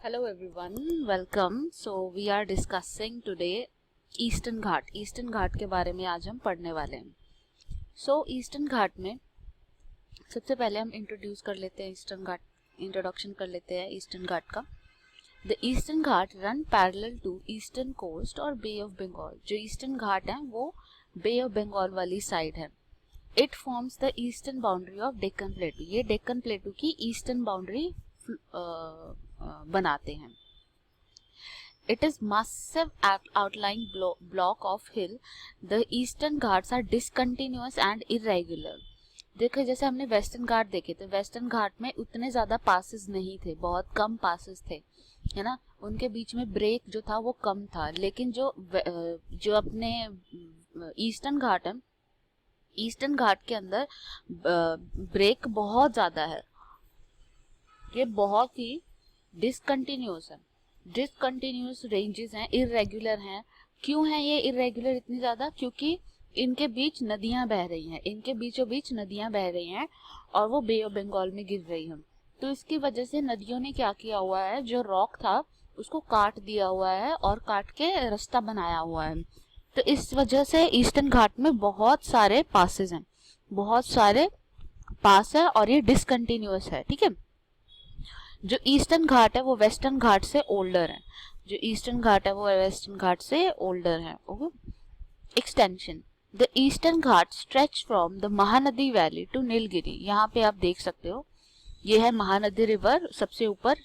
Hello everyone, welcome. So we are discussing today eastern Ghat. Eastern Ghat के बारे में आज हम पढ़ने वाले हैं. सो ईस्टर्न घाट में सबसे पहले हम इंट्रोड्यूस कर लेते हैं ईस्टर्न घाट, इंट्रोडक्शन कर लेते हैं ईस्टर्न घाट का. The eastern Ghat run parallel to eastern coast और बे ऑफ बंगाल. जो ईस्टर्न घाट है वो बे ऑफ बंगाल वाली साइड है. It forms the eastern boundary of Deccan प्लेटू. ये डेक्कन प्लेटू की ईस्टर्न बाउंड्री बनाते हैं. It is massive outlying block of hill. The eastern ghats are discontinuous and irregular. देखो जैसे हमने वेस्टर्न घाट देखे थे, वेस्टर्न घाट में उतने ज्यादा पासेस नहीं थे, बहुत कम पासेस थे, है ना. उनके बीच में ब्रेक जो था वो कम था. लेकिन जो अपने ईस्टर्न घाट है, ईस्टर्न घाट के अंदर ब्रेक बहुत ज्यादा है. ये बहुत ही डिसकंटिन्यूस है, डिसकंटिन्यूस रेंजेस हैं, इरेगुलर हैं. क्यों है ये इरेगुलर इतनी ज्यादा? क्योंकि इनके बीच नदियां बह रही हैं, इनके बीचों बीच नदियां बह रही हैं और वो बे ऑफ बंगाल में गिर रही हैं. तो इसकी वजह से नदियों ने क्या किया हुआ है, जो रॉक था उसको काट दिया हुआ है और काट के रास्ता बनाया हुआ है. तो इस वजह से ईस्टर्न घाट में बहुत सारे पासेस हैं, बहुत सारे पास है और ये डिसकंटिन्यूअस है. ठीक है. जो ईस्टर्न घाट है वो वेस्टर्न घाट से ओल्डर है. जो ईस्टर्न घाट है वो वेस्टर्न घाट से ओल्डर है. Okay. Extension. The eastern Ghat stretch from the Mahanadi valley to Nilgiri. यहाँ पे आप देख सकते हो, ये है महानदी रिवर सबसे ऊपर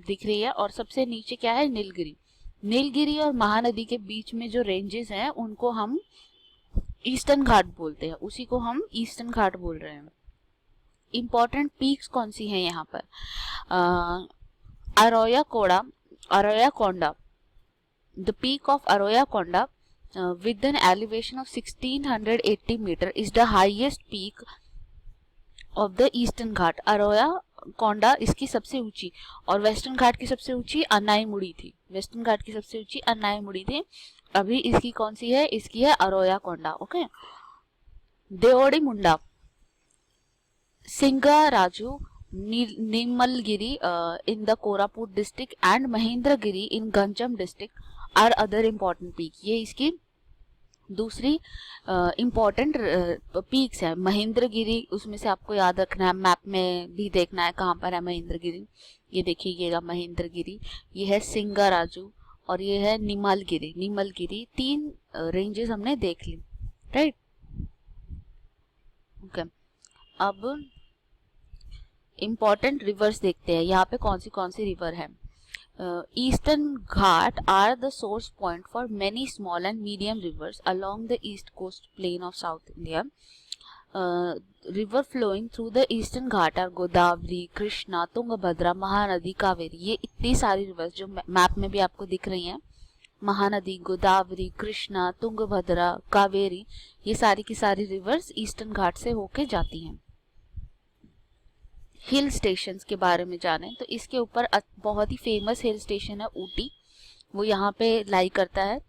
दिख रही है और सबसे नीचे क्या है, नीलगिरी. नीलगिरी और महानदी के बीच में जो रेंजेस हैं उनको हम ईस्टर्न घाट बोलते हैं, उसी को हम ईस्टर्न घाट बोल रहे हैं. इंपॉर्टेंट पीक्स कौन सी हैं यहाँ पर? Arroyaconda. The peak of Arroyaconda with an elevation of 1680 meter is the highest peak of the Eastern Ghat. Arroyaconda इसकी सबसे ऊंची, और वेस्टर्न घाट की सबसे ऊंची अन्नाईमुड़ी थी. वेस्टर्न घाट की सबसे ऊंची अन्नाईमुड़ी थी. अभी इसकी कौन सी है? इसकी है अरोयाकोंडा. Okay. देओडी-मुंडा, सिंगाराजू, Nimalgiri in the Koraput district and Mahendragiri in Ganjam district are other important peak. ये इसकी दूसरी इम्पोर्टेंट पीक्स है. महेंद्रगिरी उसमें से आपको याद रखना है, मैप में भी देखना है कहाँ पर है महेंद्रगिरी. ये देखिएगा महेंद्रगिरी, ये है सिंगाराजू और ये है निमलगिरी. निमलगिरी तीन रेंजेस हमने देख ली. राइट. ओके. अब इम्पॉर्टेंट रिवर्स देखते हैं. यहाँ पे कौन सी रिवर है. Eastern Ghat are the source point for many small and medium rivers along the east coast plain of south India. River flowing through the eastern Ghat are Godavari, Krishna, Tungabhadra, Mahanadi, Kaveri. ये इतनी सारी रिवर्स जो मैप में भी आपको दिख रही हैं, महानदी, गोदावरी, कृष्णा, तुंगभद्रा, कावेरी, ये सारी की सारी रिवर्स ईस्टर्न घाट से होके जाती हैं. हिल स्टेशंस के बारे में जानें तो इसके ऊपर बहुत ही फेमस हिल स्टेशन है ऊटी. वो यहाँ पे लाई करता है.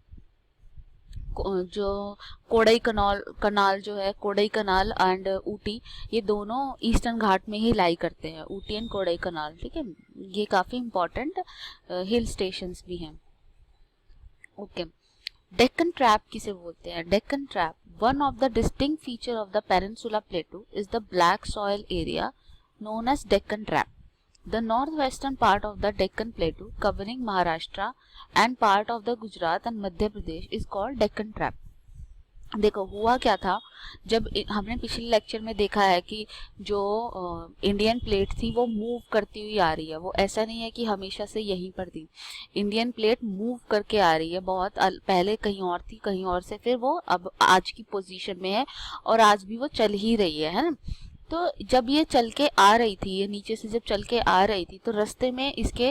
जो कोडई कनाल जो है, कोडई कनाल एंड ऊटी, ये दोनों ईस्टर्न घाट में ही लाई करते हैं, ऊटी एंड कोडई कनाल. ठीक है. ये काफी इंपॉर्टेंट हिल स्टेशंस भी हैं. ओके. डेक्कन ट्रैप किसे बोलते हैं? Deccan trap, one of the distinct feature of the peninsula प्लेटू is the black soil area known as Deccan Trap. The northwestern part of the Deccan Plateau covering Maharashtra and part of the Gujarat and Madhya Pradesh is called Deccan Trap. देखो हुआ क्या था, जब हमने पिछले lecture में देखा है कि जो इंडियन प्लेट थी वो मूव करती हुई आ रही है. वो ऐसा नहीं है कि हमेशा से यहीं पर थी. इंडियन प्लेट मूव करके आ रही है. बहुत पहले कहीं और थी, कहीं और से फिर वो अब आज की पोजीशन में है और आज भी वो चल ही रही है ना. तो जब ये चल के आ रही थी, ये नीचे से जब चल के आ रही थी, तो रास्ते में इसके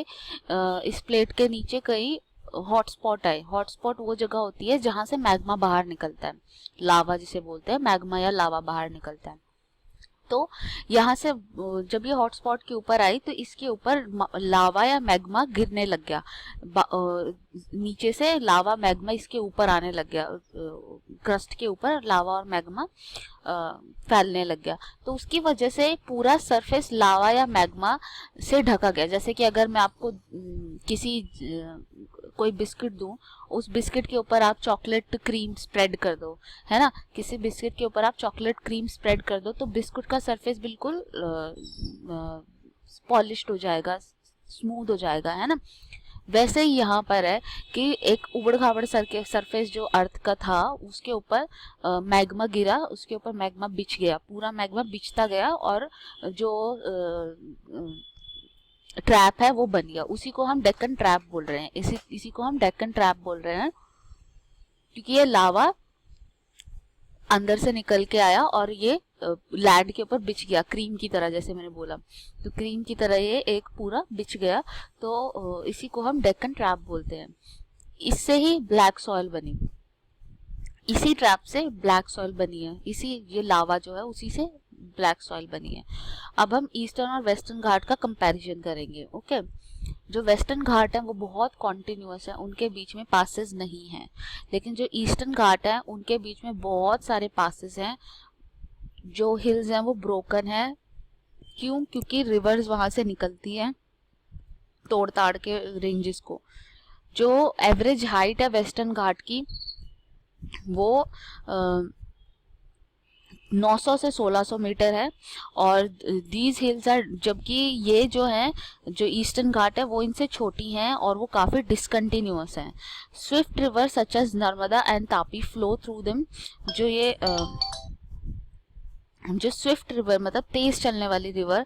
इस प्लेट के नीचे कई हॉटस्पॉट आए. हॉटस्पॉट वो जगह होती है जहां से मैग्मा बाहर निकलता है, लावा जिसे बोलते हैं, मैग्मा या लावा बाहर निकलता है. तो यहाँ से जब ये हॉटस्पॉट के ऊपर आई तो इसके ऊपर लावा या मैग्मा गिरने लग गया. नीचे से लावा मैग्मा इसके ऊपर आने लग गया, क्रस्ट के ऊपर लावा और मैग्मा फैलने लग गया. तो उसकी वजह से पूरा सरफेस लावा या मैग्मा से ढका गया. जैसे कि अगर मैं आपको किसी कोई बिस्किट दूं, उस बिस्किट के ऊपर आप चॉकलेट क्रीम स्प्रेड कर दो, है ना, किसी बिस्किट के ऊपर आप चॉकलेट क्रीम स्प्रेड कर दो तो बिस्कुट का सरफेस बिल्कुल पॉलिश्ड हो जाएगा, स्मूथ हो जाएगा, है ना। वैसे ही यहाँ पर है कि एक उबड़ खाबड़ सरफेस जो अर्थ का था उसके ऊपर मैग्मा गिरा, उसके ऊपर मैग्मा बिछ गया, पूरा मैग्मा बिछता गया और जो ट्रैप है वो बन गया। उसी को हम डेक्कन ट्रैप बोल रहे हैं, इसी को हम डेक्कन ट्रैप बोल रहे हैं, क्योंकि ये लावा अंदर से निकल के आया और ये लैंड के ऊपर बिछ गया क्रीम की तरह, जैसे मैंने बोला, तो क्रीम की तरह ये एक पूरा बिछ गया, तो इसी को हम डेक्कन ट्रैप बोलते हैं। इससे ही ब्लैक सॉइल बनी, इसी ट्रैप से ब्लैक सॉइल बनी है, इसी ये लावा जो है उसी से ब्लैक सॉइल बनी है। अब हम ईस्टर्न और वेस्टर्न घाट का कंपैरिजन करेंगे। ओके, जो वेस्टर्न घाट है वो बहुत कॉन्टिन्यूअस है, उनके बीच में पासेस नहीं हैं, लेकिन जो ईस्टर्न घाट है उनके बीच में बहुत सारे पासेस हैं, जो हिल्स हैं वो ब्रोकन है। क्यों? क्योंकि रिवर्स वहां से निकलती हैं तोड़ ताड़ के रेंजेस को। जो एवरेज हाइट है वेस्टर्न घाट की वो 900 से 1600 मीटर है, और दीज हिल्स आर, जबकि ये जो है जो ईस्टर्न घाट है वो इनसे छोटी हैं और वो काफ़ी डिसकंटिन्यूअस हैं। Swift river such as Narmada and Tapi flow through them. जो ये जो स्विफ्ट रिवर मतलब तेज चलने वाली रिवर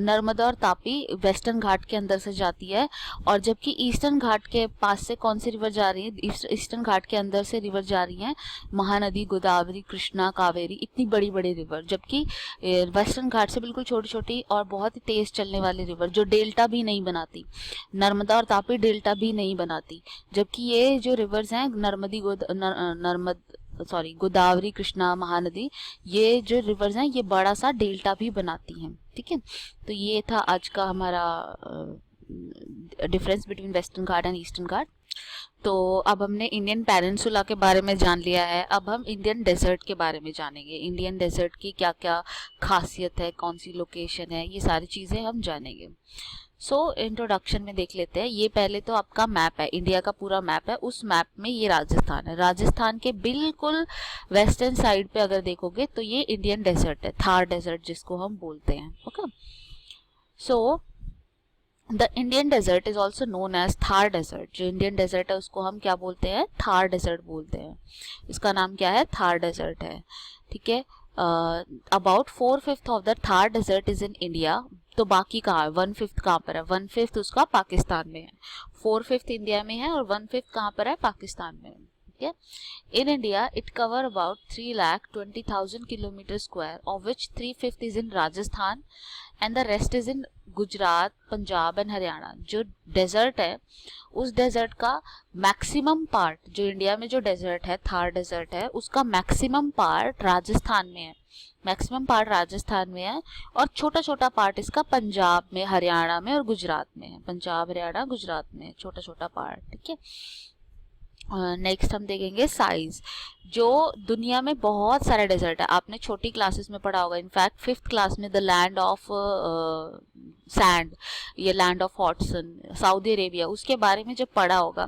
नर्मदा और तापी वेस्टर्न घाट के अंदर से जाती है, और जबकि ईस्टर्न घाट के पास से कौन सी रिवर जा रही है, ईस्टर्न घाट के अंदर से रिवर जा रही है महानदी, गोदावरी, कृष्णा, कावेरी, इतनी बड़ी बड़ी रिवर। जबकि वेस्टर्न घाट से बिल्कुल छोटी छोटी और बहुत ही तेज चलने वाली रिवर जो डेल्टा भी नहीं बनाती, नर्मदा और तापी डेल्टा भी नहीं बनाती, जबकि ये जो रिवर्स हैं गोदावरी, कृष्णा, महानदी, ये जो रिवर्स हैं ये बड़ा सा डेल्टा भी बनाती हैं। ठीक है, तो ये था आज का हमारा difference between western Ghat and eastern Ghat. तो अब हमने इंडियन पेनिनसुला के बारे में जान लिया है, अब हम इंडियन डेजर्ट के बारे में जानेंगे। इंडियन डेजर्ट की क्या क्या खासियत है, कौन सी लोकेशन है, ये सारी चीज़ें हम जानेंगे। इंट्रोडक्शन में देख लेते हैं। ये पहले तो आपका मैप है, इंडिया का पूरा मैप है, उस मैप में ये राजस्थान है। राजस्थान के बिल्कुल वेस्टर्न साइड पे अगर देखोगे तो ये इंडियन डेजर्ट है, थार डेजर्ट जिसको हम बोलते हैं। Okay, so the Indian desert is also known as Thar desert. जो इंडियन डेजर्ट है उसको हम क्या बोलते हैं, थार डेजर्ट बोलते हैं। इसका नाम क्या है, थार डेजर्ट है। ठीक है, about 4/5 of the Thar desert is in India. तो बाकी कहाँ है, 1/5 कहाँ पर है, 1/5 उसका पाकिस्तान में है, 4/5 इंडिया में है और 1/5 कहाँ पर है, पाकिस्तान में है। ठीक है, in India it cover about 3,20,000 kilometre square, of which 3/5 is in Rajasthan and the rest is in Gujarat, Punjab and Haryana. जो डेजर्ट है उस डेजर्ट का मैक्सिमम पार्ट, जो इंडिया में जो डेजर्ट है, थार डेजर्ट है, उसका मैक्सिमम पार्ट राजस्थान में है, मैक्सिमम पार्ट राजस्थान में है, और छोटा छोटा पार्ट इसका पंजाब में, हरियाणा में और गुजरात में है। पंजाब, हरियाणा, गुजरात में छोटा छोटा पार्ट। ठीक है, नेक्स्ट हम देखेंगे साइज। जो दुनिया में बहुत सारे डेजर्ट है, आपने छोटी क्लासेस में पढ़ा होगा, इनफैक्ट 5th क्लास में द लैंड ऑफ सैंड, ये लैंड ऑफ हॉटसन, सऊदी अरेबिया, उसके बारे में जब पढ़ा होगा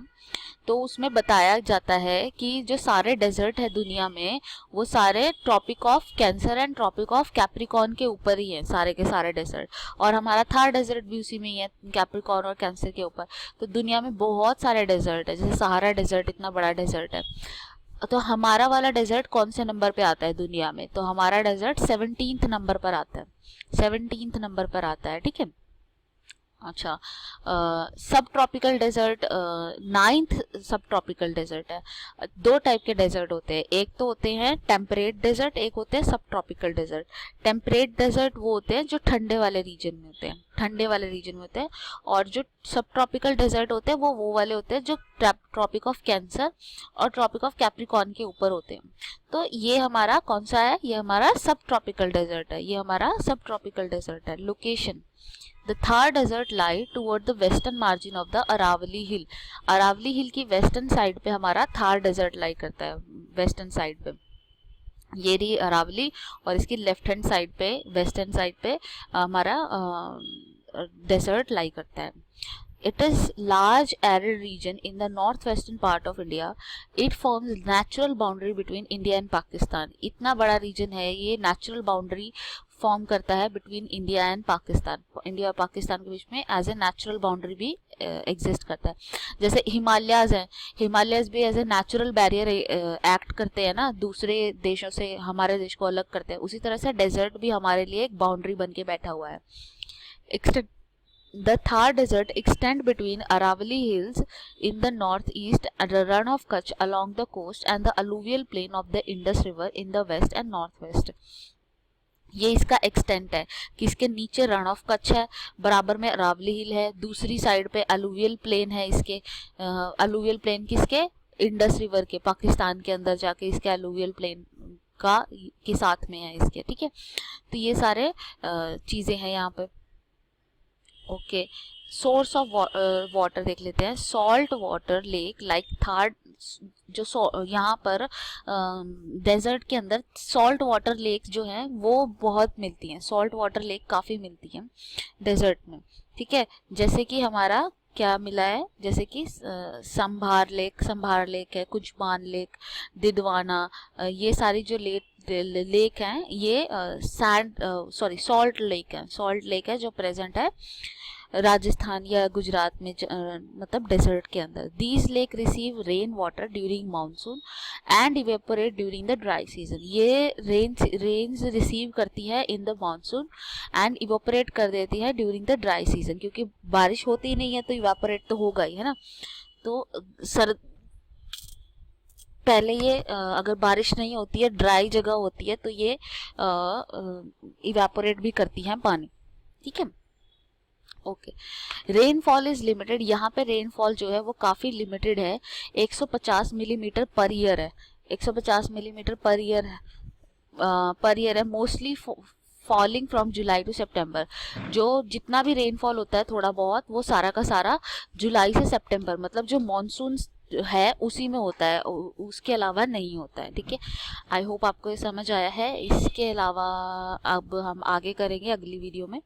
तो उसमें बताया जाता है कि जो सारे डेजर्ट है दुनिया में वो सारे tropic of cancer and tropic of capricorn के ऊपर ही है, सारे के सारे डेजर्ट, और हमारा थार डेजर्ट भी उसी में ही है, कैप्रिकॉर्न और कैंसर के ऊपर। तो दुनिया में बहुत सारे डेजर्ट है, जैसे सहारा डेजर्ट इतना बड़ा डेजर्ट है। तो हमारा वाला डेजर्ट कौन से नंबर पे आता है दुनिया में, तो हमारा डेजर्ट 17th नंबर पर आता है, 17th नंबर पर आता है। ठीक है, अच्छा, सब ट्रॉपिकल डेजर्ट 9th सब ट्रॉपिकल डेजर्ट है। दो टाइप के डेजर्ट होते हैं, एक तो होते हैं टेम्परेट डेजर्ट, एक होते हैं सब ट्रॉपिकल डेजर्ट। टेम्परेट डेजर्ट वो होते हैं जो ठंडे वाले रीजन में होते हैं, ठंडे वाले रीजन में होते हैं, और जो सब ट्रॉपिकल डेजर्ट होते हैं वो वाले होते हैं जो ट्रॉपिक ऑफ कैंसर और ट्रॉपिक ऑफ कैप्रिकॉर्न के ऊपर होते हैं। तो ये हमारा कौन सा है, ये हमारा सब ट्रॉपिकल डेजर्ट है, ये हमारा सब ट्रॉपिकल डेजर्ट है। Location, The Thar Desert lie toward the western margin of the Aravalli Hill. Aravalli hill की वेस्टर्न साइड पे हमारा थार डेजर्ट लाई करता है, वेस्टर्न साइड पे ये रही अरावली, और इसकी लेफ्ट हैंड साइड पे, वेस्टर्न साइड पे हमारा डेजर्ट लाई करता है। It is large arid region in the northwestern part of India. It forms natural boundary between India and Pakistan. इतना बड़ा रीजन है ये, नेचुरल बाउंड्री फॉर्म करता है between India and Pakistan. India और पाकिस्तान के बीच में एज ए नेचुरल बाउंड्री भी एग्जिस्ट करता है. जैसे हिमालयाज हैं, हिमालयाज भी as a natural barrier act करते हैं ना, दूसरे देशों से हमारे देश को अलग करते हैं. उसी तरह से डेजर्ट भी हमारे लिए एक बाउंड्री बन के बैठा हुआ है. The Thar Desert extend between Aravalli Hills in the northeast and the Run of Kutch along the coast and the alluvial plain of the Indus River in the west and northwest. ये इसका extent है कि इसके नीचे रण of Kutch है, बराबर में अरावली हिल है, दूसरी साइड पे अलुवियल प्लेन है. इसके अलुवियल प्लेन किसके, इंडस रिवर के, पाकिस्तान के अंदर जाके इसके अलुवियल प्लेन का के साथ में है इसके. ठीक है, तो ये सारे चीज़ें हैं यहाँ पे. ओके, सोर्स ऑफ वाटर देख लेते हैं. Salt water lake like Thar, जो यहाँ पर डेजर्ट के अंदर सॉल्ट वाटर लेक जो हैं वो बहुत मिलती हैं. सॉल्ट वाटर लेक काफ़ी मिलती हैं डेजर्ट में. ठीक है, जैसे कि हमारा क्या मिला है, जैसे कि संभार लेक है, कुजमान लेक, दिदवाना, ये सारी जो लेक हैं ये सॉल्ट लेक है जो प्रेजेंट है राजस्थान या गुजरात में, मतलब डेजर्ट के अंदर. These lake receive rain water during monsoon and evaporate during the dry season. ये रेन्स रिसीव करती है in the monsoon and evaporate कर देती है ड्यूरिंग द ड्राई सीजन, क्योंकि बारिश होती ही नहीं है तो इवेपोरेट तो होगा ही, है ना. तो पहले ये अगर बारिश नहीं होती है, ड्राई जगह होती है, तो ये इवेपोरेट भी करती हैं पानी. ठीक है, ओके. Rainfall is limited. यहाँ पे रेनफॉल जो है वो काफ़ी लिमिटेड है, 150 मिलीमीटर पर ईयर है. 150 मिलीमीटर पर ईयर है. Mostly falling from July to September. जो जितना भी रेनफॉल होता है थोड़ा बहुत, वो सारा का सारा जुलाई से सितंबर, मतलब जो मॉनसून है उसी में होता है, उसके अलावा नहीं होता है. ठीक है, आई होप आपको ये समझ आया है. इसके अलावा अब हम आगे करेंगे अगली वीडियो में.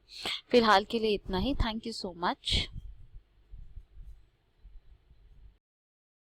फिलहाल के लिए इतना ही. Thank you so much.